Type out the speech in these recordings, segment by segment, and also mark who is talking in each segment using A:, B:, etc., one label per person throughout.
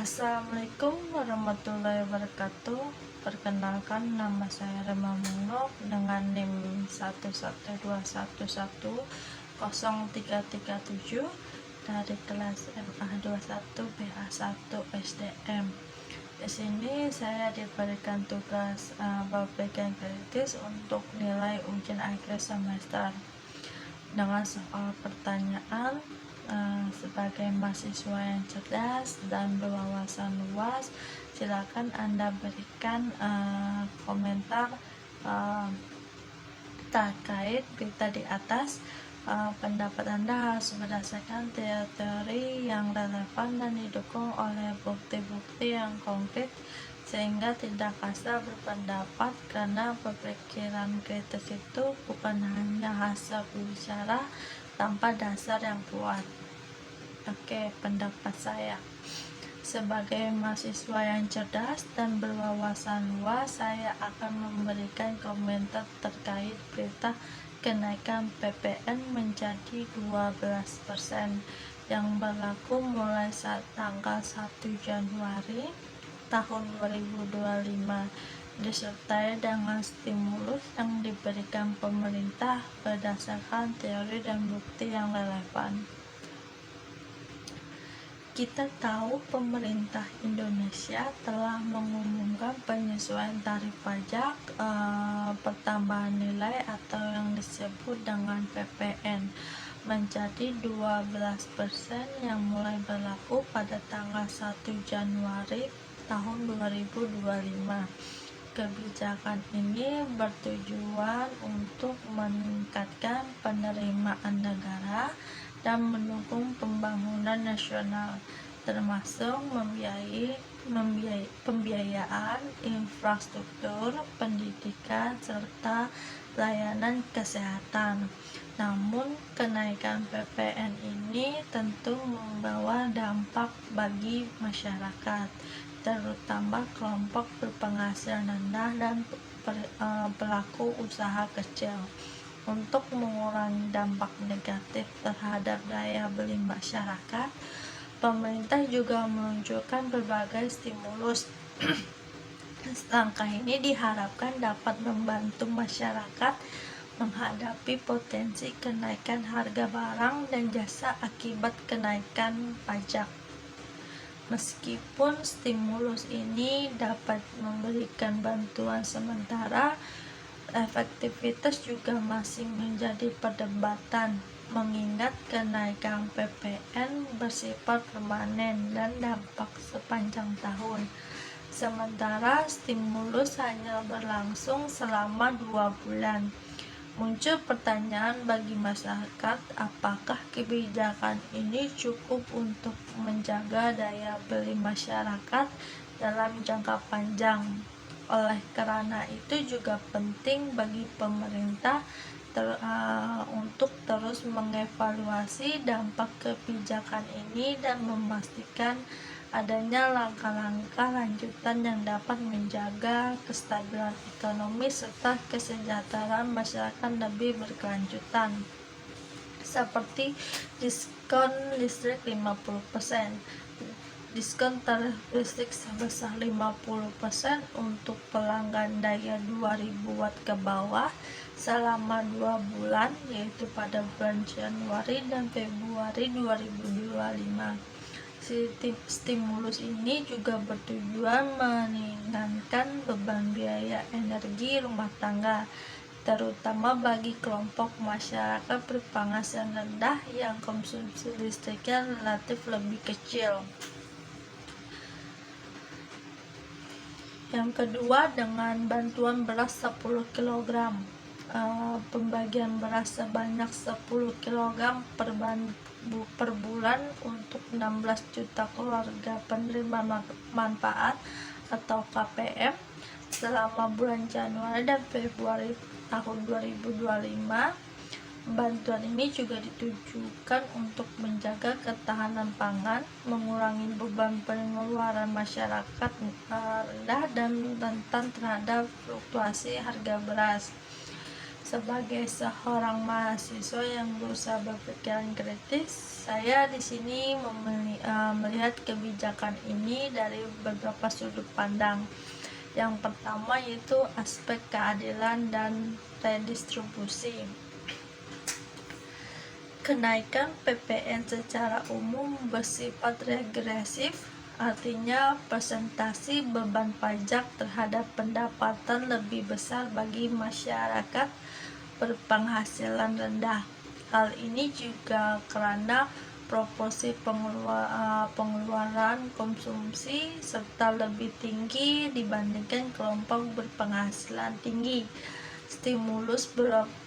A: Assalamualaikum warahmatullahi wabarakatuh. Perkenalkan, nama saya Rema Munok dengan NIM 112110337 dari kelas MA21 BA1 SDM. Di sini saya diberikan tugas berpikir kritis untuk nilai ujian akhir semester dengan soal pertanyaan. Sebagai mahasiswa yang cerdas dan berwawasan luas, silakan Anda berikan komentar terkait berita di atas. Pendapat Anda harus berdasarkan teori yang relevan dan didukung oleh bukti-bukti yang konkret, sehingga tidak asal berpendapat, karena pemikiran kritis itu bukan hanya hasil bicara tanpa dasar yang kuat. Oke, pendapat saya sebagai mahasiswa yang cerdas dan berwawasan luas, saya akan memberikan komentar terkait berita kenaikan PPN menjadi 12% yang berlaku mulai tanggal 1 Januari tahun 2025, disertai dengan stimulus yang diberikan pemerintah berdasarkan teori dan bukti yang relevan. Kita tahu pemerintah Indonesia telah mengumumkan penyesuaian tarif pajak pertambahan nilai atau yang disebut dengan PPN menjadi 12% yang mulai berlaku pada tanggal 1 Januari tahun 2025. Kebijakan ini bertujuan untuk meningkatkan penerimaan negara dan mendukung pembangunan nasional, termasuk pembiayaan infrastruktur, pendidikan, serta layanan kesehatan. Namun, kenaikan PPN ini tentu membawa dampak bagi masyarakat, terutama kelompok berpenghasilan rendah dan pelaku usaha kecil. Untuk mengurangi dampak negatif terhadap daya beli masyarakat, pemerintah juga meluncurkan berbagai stimulus. Langkah ini diharapkan dapat membantu masyarakat menghadapi potensi kenaikan harga barang dan jasa akibat kenaikan pajak. Meskipun stimulus ini dapat memberikan bantuan sementara, efektivitas juga masih menjadi perdebatan, mengingat kenaikan PPN bersifat permanen dan dampak sepanjang tahun, sementara stimulus hanya berlangsung selama 2 bulan. Muncul pertanyaan bagi masyarakat, apakah kebijakan ini cukup untuk menjaga daya beli masyarakat dalam jangka panjang? Oleh karena itu juga penting bagi pemerintah untuk terus mengevaluasi dampak kebijakan ini dan memastikan adanya langkah-langkah lanjutan yang dapat menjaga kestabilan ekonomi serta kesejahteraan masyarakat lebih berkelanjutan, seperti diskon listrik 50%, diskon tarif listrik sebesar 50% untuk pelanggan daya 2000 watt ke bawah selama 2 bulan, yaitu pada bulan Januari dan Februari 2025. Stimulus ini juga bertujuan meringankan beban biaya energi rumah tangga, terutama bagi kelompok masyarakat berpenghasilan rendah yang konsumsi listriknya relatif lebih kecil. Yang kedua, dengan bantuan beras 10 kg. Pembagian beras sebanyak 10 kg per bulan untuk 16 juta keluarga penerima manfaat atau KPM selama bulan Januari dan Februari tahun 2025. Bantuan ini juga ditujukan untuk menjaga ketahanan pangan, mengurangi beban pengeluaran masyarakat rendah dan rentan terhadap fluktuasi harga beras. Sebagai seorang mahasiswa yang berusaha berpikiran kritis, saya di sini melihat kebijakan ini dari beberapa sudut pandang. Yang pertama yaitu aspek keadilan dan redistribusi. Kenaikan PPN secara umum bersifat regresif, artinya persentase beban pajak terhadap pendapatan lebih besar bagi masyarakat berpenghasilan rendah. Hal ini juga karena proporsi pengeluaran konsumsi serta lebih tinggi dibandingkan kelompok berpenghasilan tinggi. Stimulus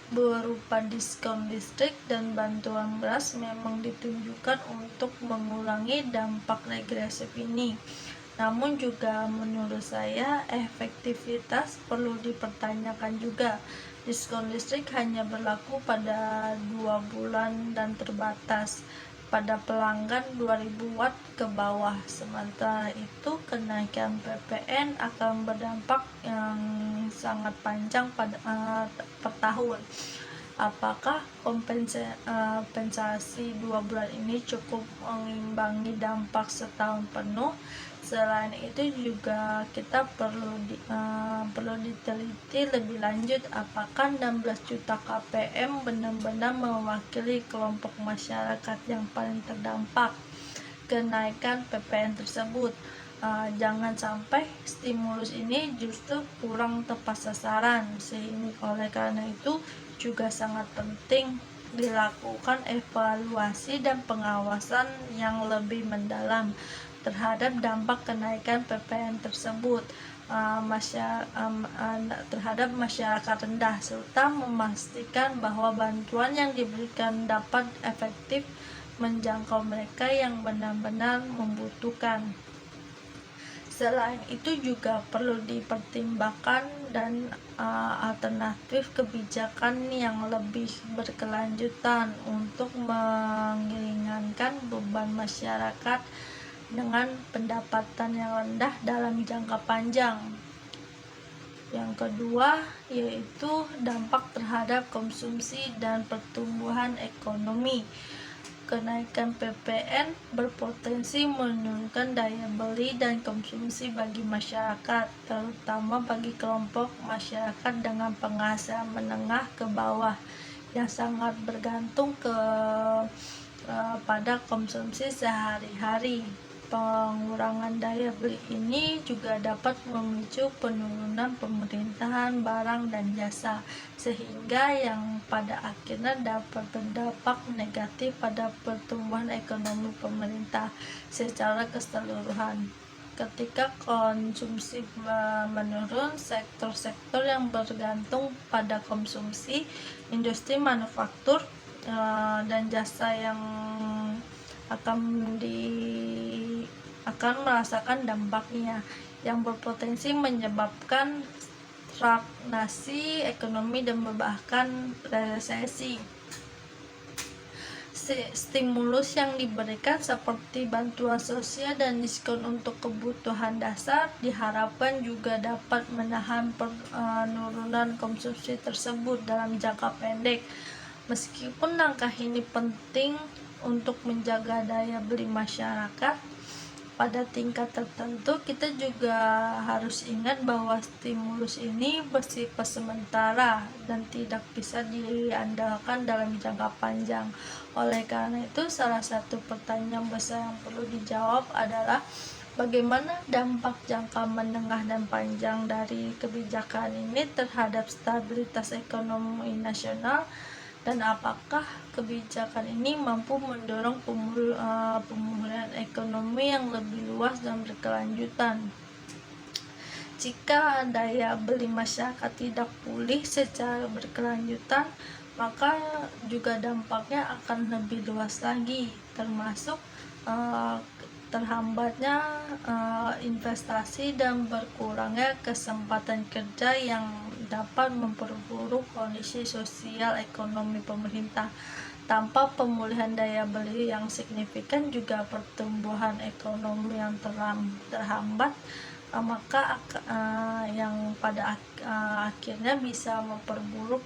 A: berupa diskon listrik dan bantuan beras memang ditunjukkan untuk mengurangi dampak regresif ini. Namun juga menurut saya efektivitas perlu dipertanyakan juga. Diskon listrik hanya berlaku pada 2 bulan dan terbatas pada pelanggan 2000 watt ke bawah. Sementara itu kenaikan PPN akan berdampak yang sangat panjang per tahun. Apakah kompensasi 2 bulan ini cukup mengimbangi dampak setahun penuh? Selain itu juga kita perlu diteliti lebih lanjut apakah 16 juta KPM benar-benar mewakili kelompok masyarakat yang paling terdampak kenaikan PPN tersebut. Jangan sampai stimulus ini justru kurang tepat sasaran, sehingga oleh karena itu juga sangat penting dilakukan evaluasi dan pengawasan yang lebih mendalam terhadap dampak kenaikan PPN tersebut terhadap masyarakat rendah, serta memastikan bahwa bantuan yang diberikan dapat efektif menjangkau mereka yang benar-benar membutuhkan. Selain itu juga perlu dipertimbangkan dan alternatif kebijakan yang lebih berkelanjutan untuk meringankan beban masyarakat dengan pendapatan yang rendah dalam jangka panjang. Yang kedua yaitu dampak terhadap konsumsi dan pertumbuhan ekonomi. Kenaikan PPN berpotensi menurunkan daya beli dan konsumsi bagi masyarakat, terutama bagi kelompok masyarakat dengan penghasilan menengah ke bawah yang sangat bergantung pada konsumsi sehari-hari. Pengurangan daya beli ini juga dapat memicu penurunan pemerintahan barang dan jasa, sehingga yang pada akhirnya dapat berdampak negatif pada pertumbuhan ekonomi pemerintah secara keseluruhan. Ketika konsumsi menurun, sektor-sektor yang bergantung pada konsumsi, industri manufaktur dan jasa yang akan merasakan dampaknya, yang berpotensi menyebabkan stagnasi ekonomi dan bahkan resesi. Stimulus yang diberikan seperti bantuan sosial dan diskon untuk kebutuhan dasar diharapkan juga dapat menahan penurunan konsumsi tersebut dalam jangka pendek. Meskipun langkah ini penting untuk menjaga daya beli masyarakat, pada tingkat tertentu kita juga harus ingat bahwa stimulus ini bersifat sementara dan tidak bisa diandalkan dalam jangka panjang. Oleh karena itu, salah satu pertanyaan besar yang perlu dijawab adalah bagaimana dampak jangka menengah dan panjang dari kebijakan ini terhadap stabilitas ekonomi nasional, dan apakah kebijakan ini mampu mendorong pemulihan ekonomi yang lebih luas dan berkelanjutan. Jika daya beli masyarakat tidak pulih secara berkelanjutan, maka juga dampaknya akan lebih luas lagi, termasuk terhambatnya investasi dan berkurangnya kesempatan kerja yang dapat memperburuk kondisi sosial ekonomi pemerintah. Tanpa pemulihan daya beli yang signifikan, juga pertumbuhan ekonomi yang terhambat yang pada akhirnya bisa memperburuk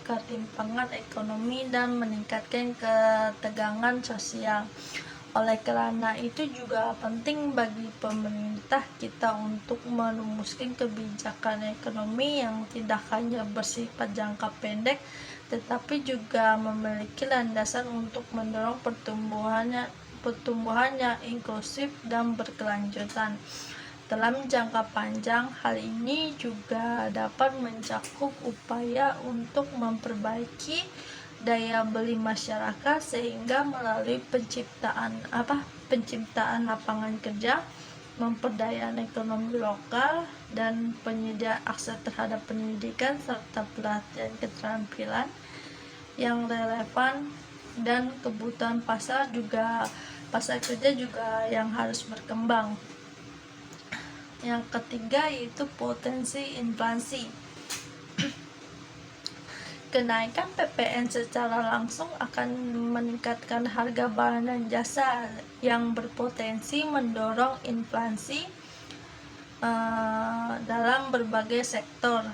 A: ketimpangan ekonomi dan meningkatkan ketegangan sosial. Oleh karena itu juga penting bagi pemerintah kita untuk merumuskan kebijakan ekonomi yang tidak hanya bersifat jangka pendek, tetapi juga memiliki landasan untuk mendorong pertumbuhan yang inklusif dan berkelanjutan. Dalam jangka panjang, hal ini juga dapat mencakup upaya untuk memperbaiki daya beli masyarakat sehingga melalui penciptaan lapangan kerja, pemberdayaan ekonomi lokal, dan penyediaan akses terhadap pendidikan serta pelatihan keterampilan yang relevan dan kebutuhan pasar kerja juga yang harus berkembang. Yang ketiga yaitu potensi inflasi. Kenaikan PPN secara langsung akan meningkatkan harga barang dan jasa yang berpotensi mendorong inflasi dalam berbagai sektor.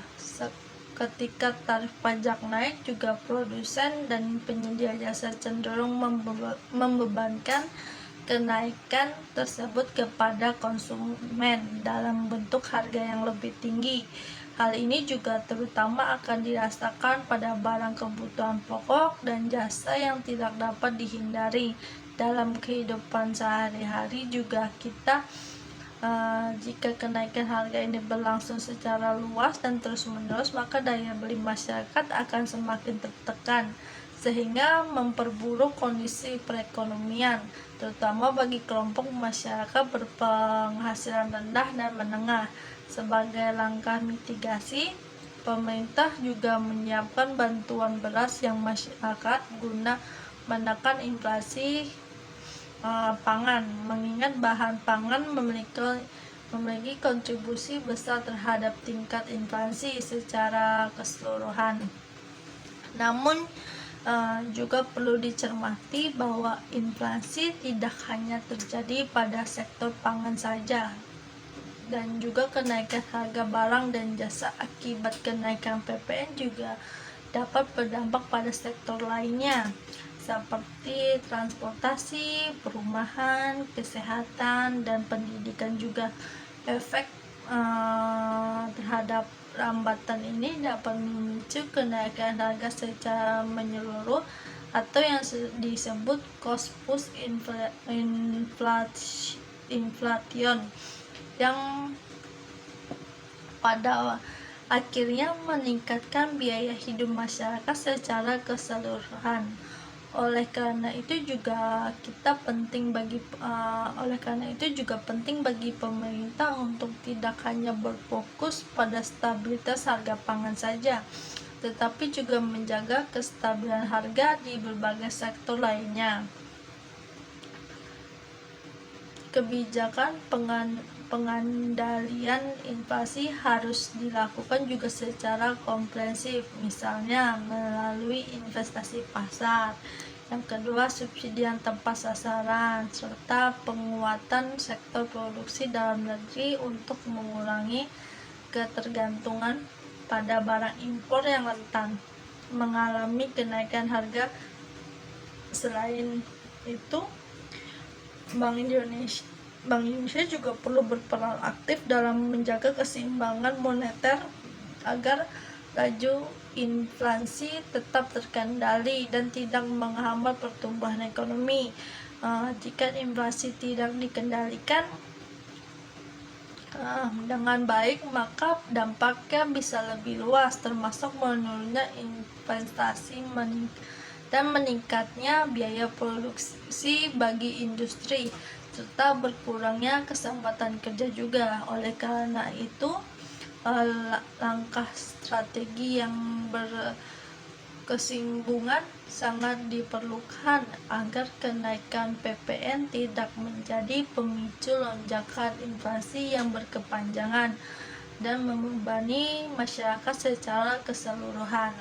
A: Ketika tarif pajak naik, juga produsen dan penyedia jasa cenderung membebankan kenaikan tersebut kepada konsumen dalam bentuk harga yang lebih tinggi. Hal ini juga terutama akan dirasakan pada barang kebutuhan pokok dan jasa yang tidak dapat dihindari dalam kehidupan sehari-hari. Juga jika kenaikan harga ini berlangsung secara luas dan terus-menerus, maka daya beli masyarakat akan semakin tertekan sehingga memperburuk kondisi perekonomian, terutama bagi kelompok masyarakat berpenghasilan rendah dan menengah. Sebagai langkah mitigasi, pemerintah juga menyiapkan bantuan beras yang masyarakat guna menekan inflasi pangan, mengingat bahan pangan memiliki kontribusi besar terhadap tingkat inflasi secara keseluruhan. Namun juga perlu dicermati bahwa inflasi tidak hanya terjadi pada sektor pangan saja, dan juga kenaikan harga barang dan jasa akibat kenaikan PPN juga dapat berdampak pada sektor lainnya seperti transportasi, perumahan, kesehatan, dan pendidikan juga. Efek terhadap rambatan ini dapat memicu kenaikan harga secara menyeluruh atau yang disebut cost push inflation, yang pada akhirnya meningkatkan biaya hidup masyarakat secara keseluruhan. Oleh karena itu juga penting bagi pemerintah untuk tidak hanya berfokus pada stabilitas harga pangan saja, tetapi juga menjaga kestabilan harga di berbagai sektor lainnya. Kebijakan pengendalian inflasi harus dilakukan juga secara komprehensif, misalnya melalui investasi pasar. Yang kedua, subsidi yang tepat sasaran, serta penguatan sektor produksi dalam negeri untuk mengurangi ketergantungan pada barang impor yang rentan mengalami kenaikan harga. Selain itu, Bank Indonesia juga perlu berperan aktif dalam menjaga keseimbangan moneter agar laju inflasi tetap terkendali dan tidak menghambat pertumbuhan ekonomi. Jika inflasi tidak dikendalikan dengan baik, maka dampaknya bisa lebih luas, termasuk menurunnya investasi dan meningkatnya biaya produksi bagi industri, serta berkurangnya kesempatan kerja juga. Oleh karena itu, langkah strategi yang berkesinambungan sangat diperlukan agar kenaikan PPN tidak menjadi pemicu lonjakan inflasi yang berkepanjangan dan membebani masyarakat secara keseluruhan.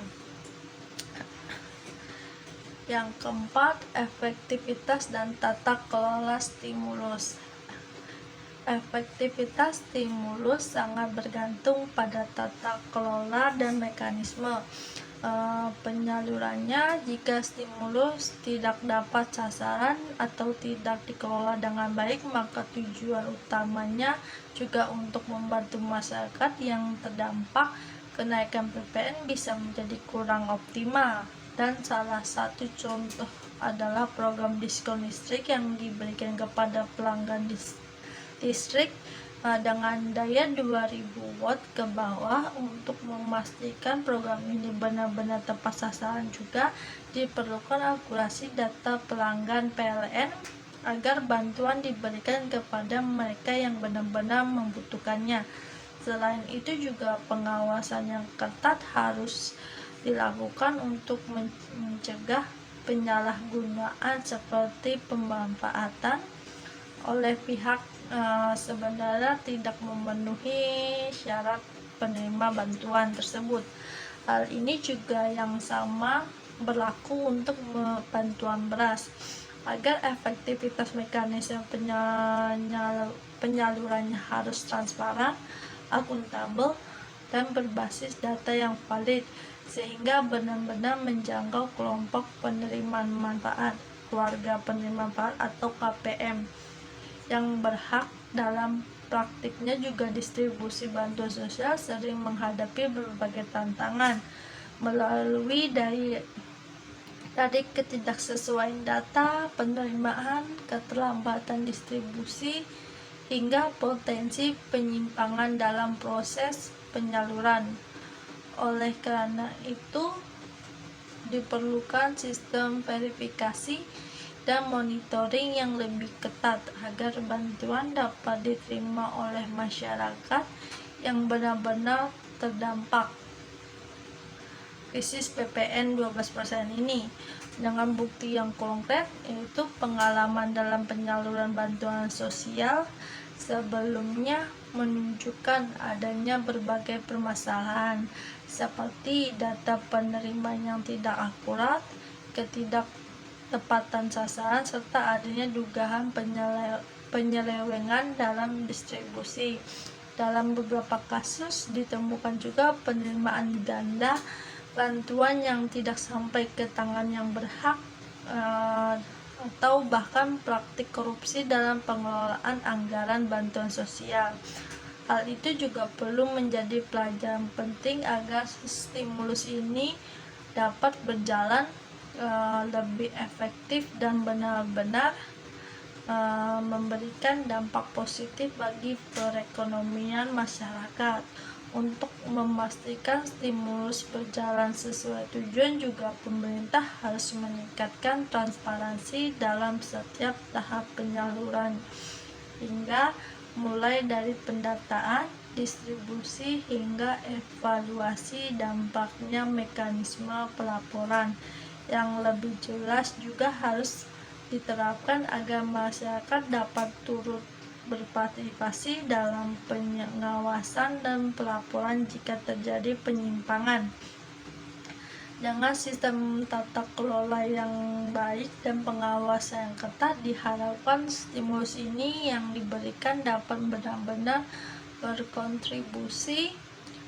A: Yang keempat, efektivitas dan tata kelola stimulus. efektivitas stimulus sangat bergantung pada tata kelola dan mekanisme penyalurannya. Jika stimulus tidak dapat sasaran atau tidak dikelola dengan baik, maka tujuan utamanya juga untuk membantu masyarakat yang terdampak kenaikan PPN bisa menjadi kurang optimal. Dan salah satu contoh adalah program diskon listrik yang diberikan kepada pelanggan listrik dengan daya 2000 watt ke bawah. Untuk memastikan program ini benar-benar tepat sasaran juga diperlukan akurasi data pelanggan PLN agar bantuan diberikan kepada mereka yang benar-benar membutuhkannya. Selain itu juga pengawasan yang ketat harus dilakukan untuk mencegah penyalahgunaan seperti pemanfaatan oleh pihak sebenarnya tidak memenuhi syarat penerima bantuan tersebut. Hal ini juga yang sama berlaku untuk bantuan beras. Agar efektivitas mekanisme penyalurannya harus transparan, akuntabel, dan berbasis data yang valid, sehingga benar-benar menjangkau kelompok penerima manfaat, keluarga penerima manfaat atau KPM yang berhak. Dalam praktiknya juga distribusi bantuan sosial sering menghadapi berbagai tantangan melalui dari ketidaksesuaian data penerimaan, keterlambatan distribusi, hingga potensi penyimpangan dalam proses penyaluran. Oleh karena itu, diperlukan sistem verifikasi dan monitoring yang lebih ketat agar bantuan dapat diterima oleh masyarakat yang benar-benar terdampak krisis PPN 12% ini. Dengan bukti yang konkret, yaitu pengalaman dalam penyaluran bantuan sosial sebelumnya menunjukkan adanya berbagai permasalahan seperti data penerima yang tidak akurat, ketidaktepatan sasaran, serta adanya dugaan penyelewengan dalam distribusi. Dalam beberapa kasus ditemukan juga penerimaan ganda bantuan yang tidak sampai ke tangan yang berhak, atau bahkan praktik korupsi dalam pengelolaan anggaran bantuan sosial. Hal itu juga perlu menjadi pelajaran penting agar stimulus ini dapat berjalan lebih efektif dan benar-benar memberikan dampak positif bagi perekonomian masyarakat. Untuk memastikan stimulus berjalan sesuai tujuan juga pemerintah harus meningkatkan transparansi dalam setiap tahap penyaluran, hingga mulai dari pendataan, distribusi, hingga evaluasi dampaknya. Mekanisme pelaporan yang lebih jelas juga harus diterapkan agar masyarakat dapat turut berpartisipasi dalam pengawasan dan pelaporan jika terjadi penyimpangan. Dengan sistem tata kelola yang baik dan pengawasan yang ketat, diharapkan stimulus ini yang diberikan dapat benar-benar berkontribusi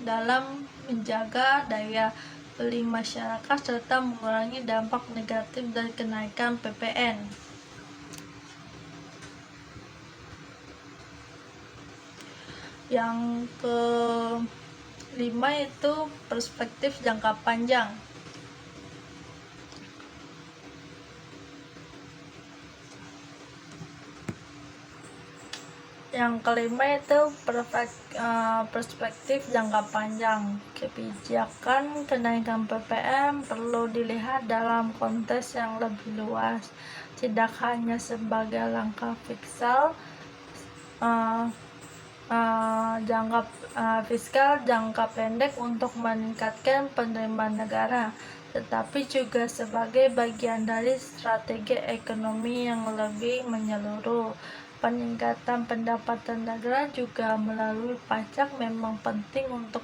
A: dalam menjaga daya beli masyarakat serta mengurangi dampak negatif dari kenaikan PPN. Yang kelima itu perspektif jangka panjang. Yang kelima itu perspektif jangka panjang. Kebijakan kenaikan PPN perlu dilihat dalam konteks yang lebih luas, tidak hanya sebagai langkah fiskal jangka pendek untuk meningkatkan penerimaan negara, tetapi juga sebagai bagian dari strategi ekonomi yang lebih menyeluruh. Peningkatan pendapatan negara juga melalui pajak memang penting untuk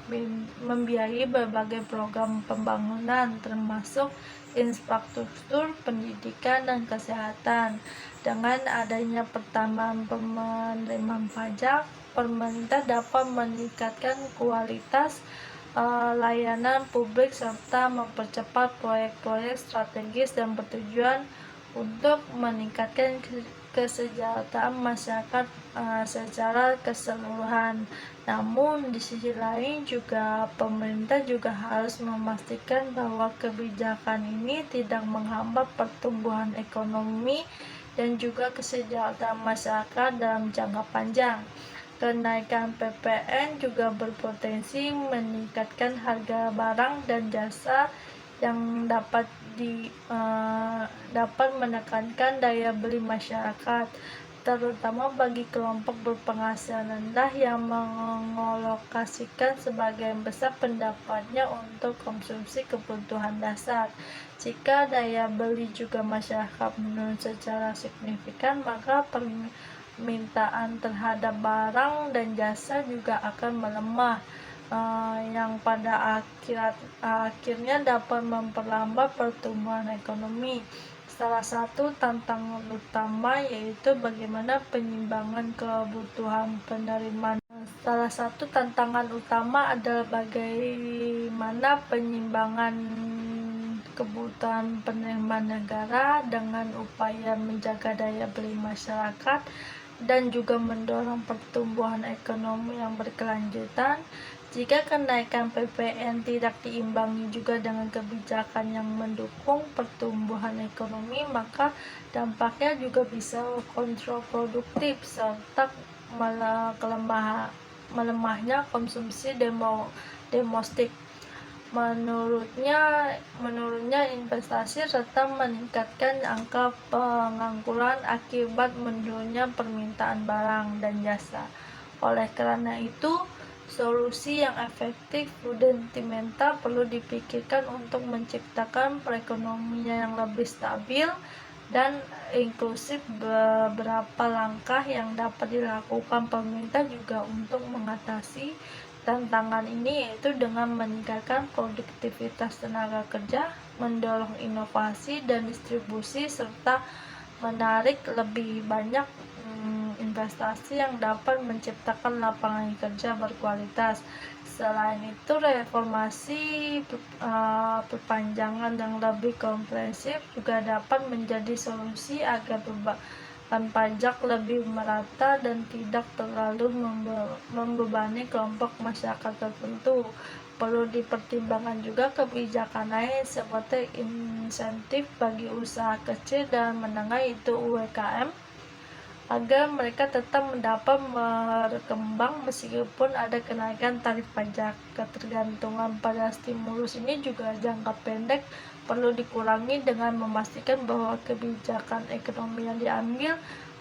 A: membiayai berbagai program pembangunan, termasuk infrastruktur pendidikan dan kesehatan. Dengan adanya pertambahan penerimaan pajak, pemerintah dapat meningkatkan kualitas layanan publik serta mempercepat proyek-proyek strategis dan bertujuan untuk meningkatkan kesejahteraan masyarakat secara keseluruhan. Namun di sisi lain juga pemerintah juga harus memastikan bahwa kebijakan ini tidak menghambat pertumbuhan ekonomi dan juga kesejahteraan masyarakat dalam jangka panjang. Kenaikan PPN juga berpotensi meningkatkan harga barang dan jasa yang dapat menekankan daya beli masyarakat, terutama bagi kelompok berpenghasilan rendah yang mengalokasikan sebagian besar pendapatnya untuk konsumsi kebutuhan dasar. Jika daya beli juga masyarakat menurun secara signifikan, maka permintaan terhadap barang dan jasa juga akan melemah, yang pada akhirnya dapat memperlambat pertumbuhan ekonomi. Salah satu tantangan utama yaitu bagaimana penimbangan kebutuhan penerimaan. Salah satu tantangan utama adalah bagaimana penyimbangan kebutuhan penerimaan negara dengan upaya menjaga daya beli masyarakat dan juga mendorong pertumbuhan ekonomi yang berkelanjutan. Jika kenaikan PPN tidak diimbangi juga dengan kebijakan yang mendukung pertumbuhan ekonomi, maka dampaknya juga bisa kontraproduktif serta melemahnya konsumsi domestik. Menurunnya investasi serta meningkatkan angka pengangguran akibat menurunnya permintaan barang dan jasa. Oleh karena itu, solusi yang efektif dan fundamental perlu dipikirkan untuk menciptakan perekonomian yang lebih stabil dan inklusif. Beberapa langkah yang dapat dilakukan pemerintah juga untuk mengatasi tantangan ini, yaitu dengan meningkatkan produktivitas tenaga kerja, mendorong inovasi dan distribusi, serta menarik lebih banyak investasi yang dapat menciptakan lapangan kerja berkualitas. Selain itu, reformasi perpanjangan yang lebih komprehensif juga dapat menjadi solusi agar beban pajak lebih merata dan tidak terlalu membebani kelompok masyarakat tertentu. Perlu dipertimbangkan juga kebijakan lain seperti insentif bagi usaha kecil dan menengah, itu UMKM, agar mereka tetap dapat berkembang meskipun ada kenaikan tarif pajak. Ketergantungan pada stimulus ini juga jangka pendek perlu dikurangi dengan memastikan bahwa kebijakan ekonomi yang diambil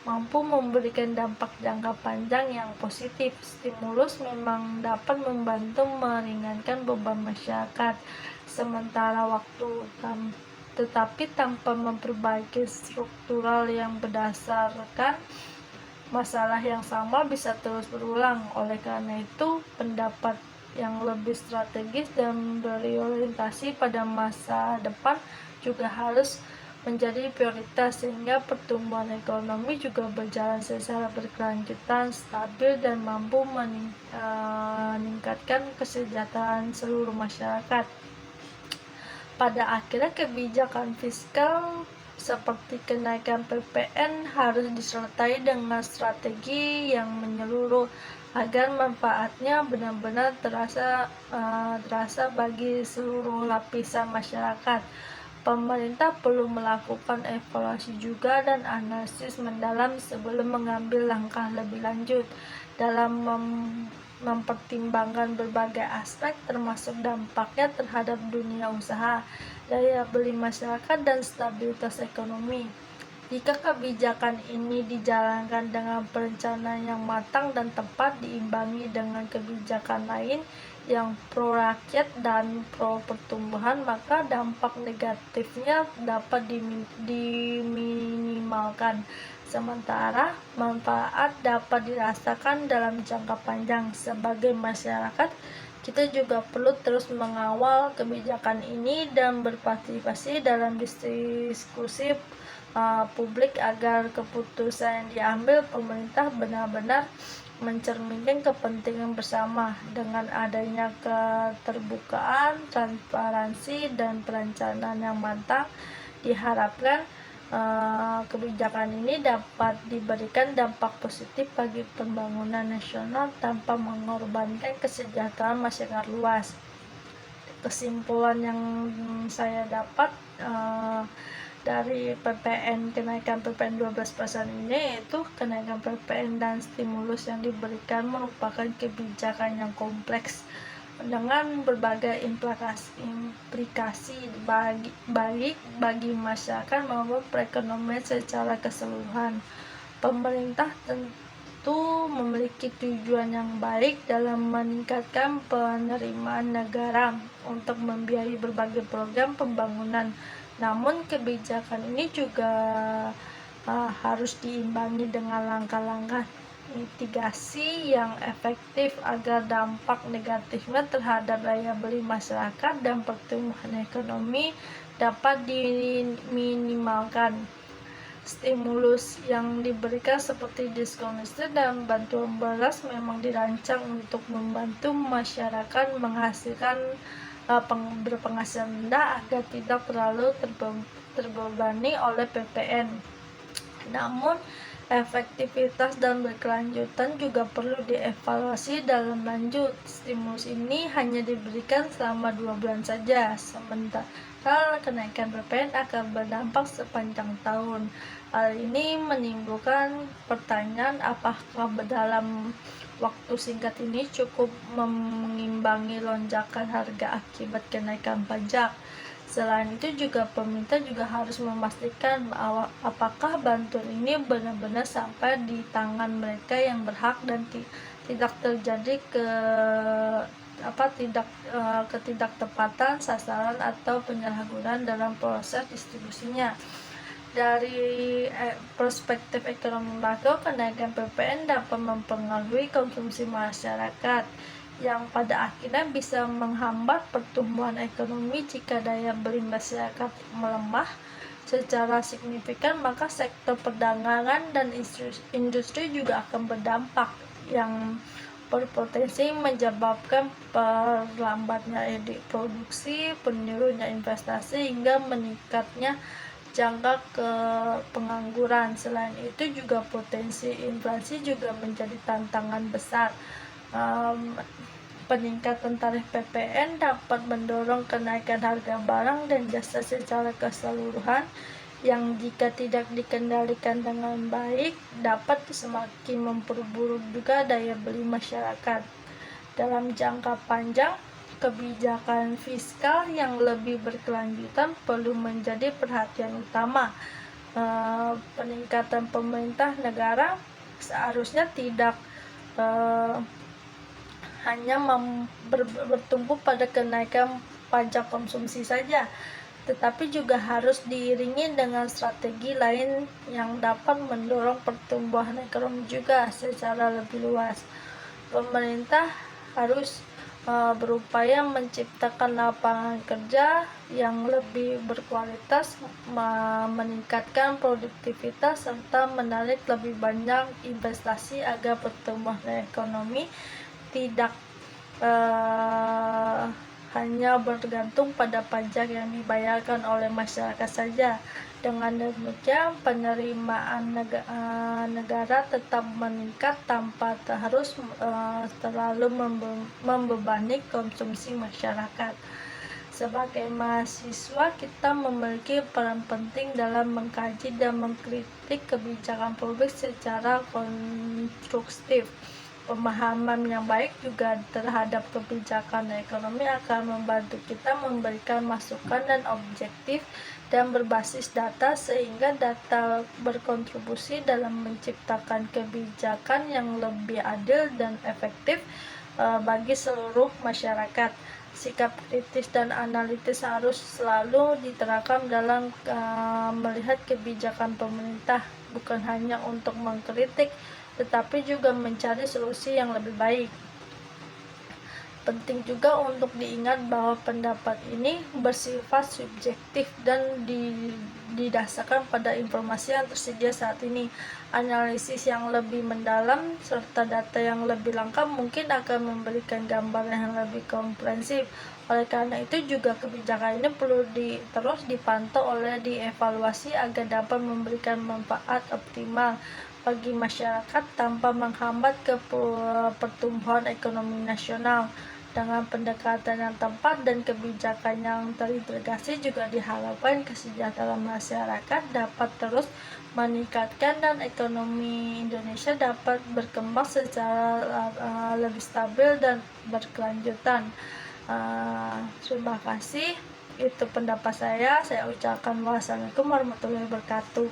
A: mampu memberikan dampak jangka panjang yang positif. Stimulus memang dapat membantu meringankan beban masyarakat sementara waktu, tetapi tanpa memperbaiki struktural yang berdasarkan masalah yang sama bisa terus berulang. Oleh karena itu, pendapat yang lebih strategis dan berorientasi pada masa depan juga harus menjadi prioritas, sehingga pertumbuhan ekonomi juga berjalan secara berkelanjutan, stabil, dan mampu meningkatkan kesejahteraan seluruh masyarakat. Pada akhirnya, kebijakan fiskal seperti kenaikan PPN harus disertai dengan strategi yang menyeluruh agar manfaatnya benar-benar terasa bagi seluruh lapisan masyarakat. Pemerintah perlu melakukan evaluasi juga dan analisis mendalam sebelum mengambil langkah lebih lanjut dalam mempertimbangkan berbagai aspek, termasuk dampaknya terhadap dunia usaha, daya beli masyarakat, dan stabilitas ekonomi. Jika kebijakan ini dijalankan dengan perencanaan yang matang dan tepat, diimbangi dengan kebijakan lain yang pro rakyat dan pro pertumbuhan, maka dampak negatifnya dapat diminimalkan, sementara manfaat dapat dirasakan dalam jangka panjang. Sebagai masyarakat, Kita juga perlu terus mengawal kebijakan ini dan berpartisipasi dalam diskusi publik agar keputusan yang diambil pemerintah benar-benar mencerminkan kepentingan bersama. Dengan adanya keterbukaan, transparansi, dan perencanaan yang matang, diharapkan kebijakan ini dapat diberikan dampak positif bagi pembangunan nasional tanpa mengorbankan kesejahteraan masyarakat luas. Kesimpulan yang saya dapat dari kenaikan PPN 12% ini, yaitu kenaikan PPN dan stimulus yang diberikan merupakan kebijakan yang kompleks dengan berbagai implikasi bagi masyarakat maupun perekonomian secara keseluruhan. Pemerintah tentu memiliki tujuan yang baik dalam meningkatkan penerimaan negara untuk membiayai berbagai program pembangunan. Namun kebijakan ini juga harus diimbangi dengan langkah-langkah mitigasi yang efektif agar dampak negatifnya terhadap daya beli masyarakat dan pertumbuhan ekonomi dapat diminimalkan. Stimulus yang diberikan seperti diskon listrik dan bantuan beras memang dirancang untuk membantu masyarakat menghasilkan berpenghasilan rendah agar tidak terlalu terbebani oleh PPN. Namun efektivitas dan berkelanjutan juga perlu dievaluasi dalam lanjut. Stimulus ini hanya diberikan selama 2 bulan saja, sementara kenaikan PPN akan berdampak sepanjang tahun. Hal ini menimbulkan pertanyaan, apakah dalam waktu singkat ini cukup mengimbangi lonjakan harga akibat kenaikan pajak. Selain itu juga pemerintah juga harus memastikan apakah bantuan ini benar-benar sampai di tangan mereka yang berhak dan tidak terjadi ketidaktepatan sasaran atau penyalahgunaan dalam proses distribusinya. Dari perspektif ekonomi makro, kenaikan PPN dapat mempengaruhi konsumsi masyarakat, yang pada akhirnya bisa menghambat pertumbuhan ekonomi. Jika daya beli masyarakat melemah secara signifikan, maka sektor perdagangan dan industri juga akan berdampak, yang berpotensi menyebabkan perlambatnya produksi, penurunnya investasi, hingga meningkatnya jangka ke pengangguran. Selain itu juga potensi inflasi juga menjadi tantangan besar. Peningkatan tarif PPN dapat mendorong kenaikan harga barang dan jasa secara keseluruhan, yang jika tidak dikendalikan dengan baik dapat semakin memperburuk juga daya beli masyarakat. Dalam jangka panjang, kebijakan fiskal yang lebih berkelanjutan perlu menjadi perhatian utama. Peningkatan pemerintah negara seharusnya tidak hanya bertumpu pada kenaikan pajak konsumsi saja, tetapi juga harus diiringi dengan strategi lain yang dapat mendorong pertumbuhan ekonomi juga secara lebih luas. Pemerintah harus berupaya menciptakan lapangan kerja yang lebih berkualitas, meningkatkan produktivitas, serta menarik lebih banyak investasi agar pertumbuhan ekonomi tidak hanya bergantung pada pajak yang dibayarkan oleh masyarakat saja. Dengan demikian, penerimaan negara tetap meningkat tanpa harus terlalu membebani konsumsi masyarakat. Sebagai mahasiswa, kita memiliki peran penting dalam mengkaji dan mengkritik kebijakan publik secara konstruktif. Pemahaman yang baik juga terhadap kebijakan ekonomi akan membantu kita memberikan masukan dan objektif dan berbasis data, sehingga data berkontribusi dalam menciptakan kebijakan yang lebih adil dan efektif bagi seluruh masyarakat. Sikap kritis dan analitis harus selalu diterapkan dalam melihat kebijakan pemerintah, bukan hanya untuk mengkritik tetapi juga mencari solusi yang lebih baik. Penting juga untuk diingat bahwa pendapat ini bersifat subjektif dan didasarkan pada informasi yang tersedia saat ini. Analisis yang lebih mendalam serta data yang lebih lengkap mungkin akan memberikan gambaran yang lebih komprehensif. Oleh karena itu juga kebijakan ini perlu terus dipantau oleh dievaluasi agar dapat memberikan manfaat optimal bagi masyarakat tanpa menghambat ke pertumbuhan ekonomi nasional. Dengan pendekatan yang tepat dan kebijakan yang terintegrasi juga diharapkan kesejahteraan masyarakat dapat terus meningkatkan dan ekonomi Indonesia dapat berkembang secara lebih stabil dan berkelanjutan. Terima kasih. Itu pendapat saya. Saya ucapkan wassalamualaikum warahmatullahi wabarakatuh.